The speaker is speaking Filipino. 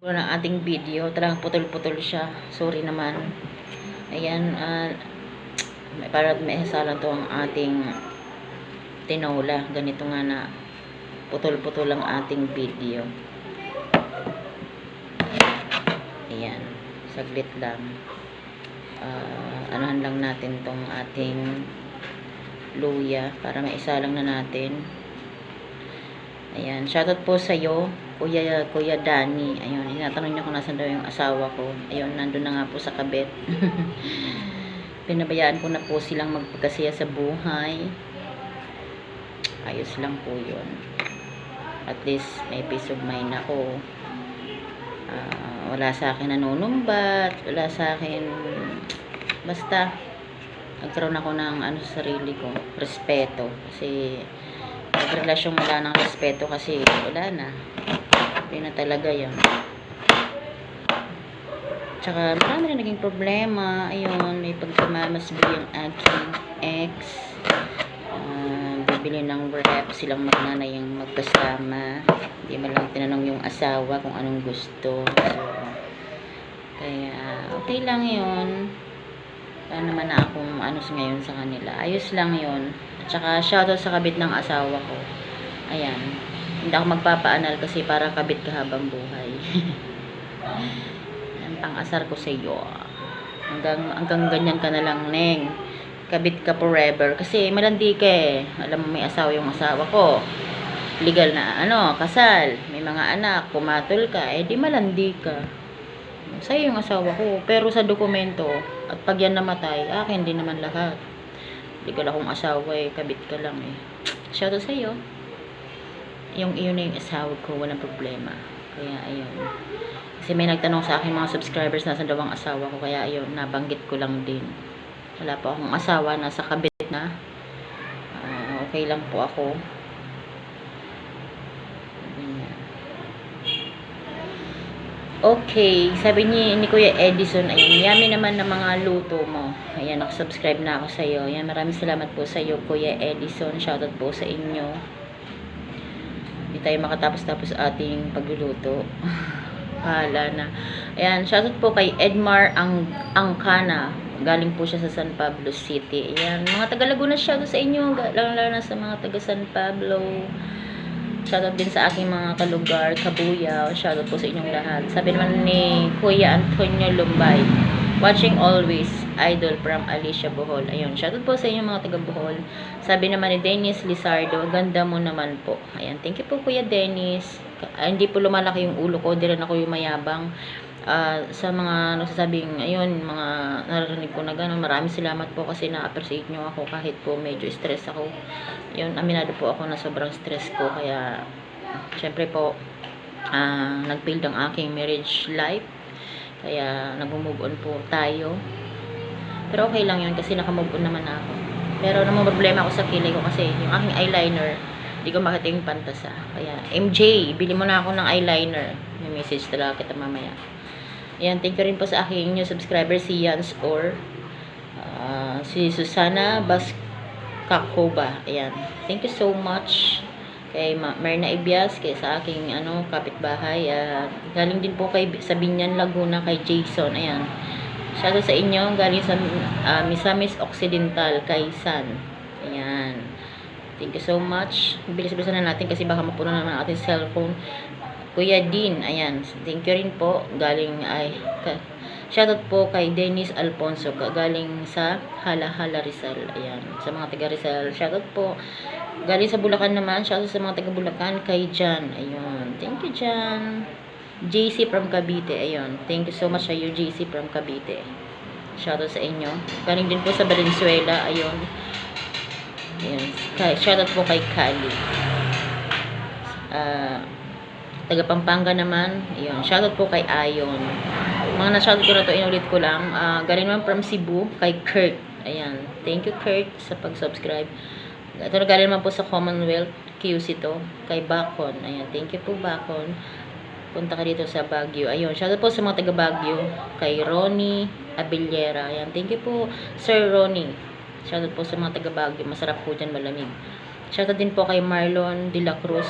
ng ating video. Talagang putol-putol siya. Sorry naman. Ayan, para may hasalan to ang ating tinola. Ganito nga na putol-putol ang ating video. Ayan, saglit lang. Anuhan lang natin tong ating luya para maisalang na natin. Ayan, shoutout po sa iyo, Kuya Danny. Ayun, tinatanong niyo kung nasan daw yung asawa ko. Ayun, nandun na nga po sa kabit. Pinabayaan ko na po silang magpagkasiya sa buhay. Ayos lang po yun. At least may peace of mind ako. Wala sa akin nanunumbat, wala sa akin, basta nagkaroon ako ng sa sarili ko, respeto. Kasi relasyon wala ng respeto kasi wala na. Hindi na talaga yun. Tsaka marami na naging problema. Ayun, may pagkamamasbi yung aking ex. Bibili ng rep silang magnanay yung magkasama. Hindi man lang tinanong yung asawa kung anong gusto. So, kaya okay lang yun. Wala naman na akong ngayon sa kanila. Ayos lang yun. At saka shoutout sa kabit ng asawa ko. Ayan. Hindi ako magpapaanal kasi para kabit ka habang buhay. Ang pang-asar ko sa iyo. Hanggang ganyan ka na lang, Neng. Kabit ka forever. Kasi malandi ka eh. Alam mo may asawa yung asawa ko. Legal na kasal. May mga anak. Pumatol ka. Eh di malandi ka. Sa'yo yung asawa ko. Pero sa dokumento, at pag yan namatay, akin din naman lahat. Legal akong asawa eh. Kabit ka lang eh. Shoutout sa'yo. Yung iyon na yung asawa ko, walang problema. Kaya ayun. Kasi may nagtanong sa akin mga subscribers na sa daw ang asawa ko. Kaya ayun, nabanggit ko lang din. Wala po akong asawa, nasa kabit na. Okay lang po ako. Okay, sabi ni Kuya Edison, ayun, yummy naman ng mga luto mo. Ayan, nakasubscribe na ako sa iyo. Ayan, maraming salamat po sa iyo, Kuya Edison. Shoutout po sa inyo. Hindi tayo makatapos-tapos ating pagluluto. Hala na. Ayan, shoutout po kay Edmar Angkana. Galing po siya sa San Pablo City. Ayan, mga taga Laguna, shoutout sa inyo. Lalo na sa mga taga San Pablo. Shoutout din sa aking mga kalugar, Kabuyaw. Shoutout po sa inyong lahat. Sabi naman ni Kuya Antonio Lumbay, watching always, idol from Alicia Bohol. Ayun, shoutout po sa inyong mga taga Bohol. Sabi naman ni Dennis Lizardo, ganda mo naman po. Ayan, thank you po Kuya Dennis. Hindi po lumalaki yung ulo ko, di rin ako yung mayabang. Sa mga nagsasabing, ayun, mga narinig ko na gano'n, maraming salamat po kasi na-appreciate nyo ako kahit po medyo stress ako. Yun, aminado po ako na sobrang stress ko, kaya syempre po nag-fail ang aking marriage life, kaya nag-move on po tayo. Pero okay lang yun kasi naka-move on naman ako. Pero namang problema ako sa kilay ko kasi yung aking eyeliner, hindi ko makita yung pantasa. Kaya MJ, bili mo na ako ng eyeliner. May message talaga kita mamaya. Ayan, thank you rin po sa aking new subscriber, si Jans or si Susana Baskakoba. Ayan, thank you so much kay Marna Ibias, kay sa aking kapitbahay. Galing din po sa Binyan, Laguna, kay Jason. Ayan, shoutout sa inyo. Galing sa Misamis Occidental, kay San. Ayan, thank you so much. Bilis-bilisan na natin kasi baka mapuno naman ang ating cellphone. Kuya Dean, ayan, thank you rin po. Galing shoutout po kay Dennis Alfonso, galing sa Hala Rizal. Ayan, sa mga taga Rizal, shoutout po. Galing sa Bulacan naman, shoutout sa mga taga Bulacan, kay Jan. Ayun, thank you Jan. JC from Cavite, ayun, thank you so much sa you, JC from Cavite. Shoutout sa inyo. Galing din po sa Valenzuela, ayun. Ayan, shoutout po kay Kali. Taga Pampanga naman, ayun, shoutout po kay Ayon. Mga na-shoutout ko na to, inulit ko lang. Galing naman from Cebu, kay Kurt. Ayan, thank you Kurt sa pag-subscribe. Ito na galing naman po sa Commonwealth QC to, kay Bacon. Ayan, thank you po Bacon. Punta ka dito sa Baguio. Ayun, shoutout po sa mga taga Baguio, kay Ronnie Abellera. Ayan, thank you po Sir Ronnie. Shoutout po sa mga taga Baguio, masarap po dyan, malamig. Shoutout din po kay Marlon De La Cruz.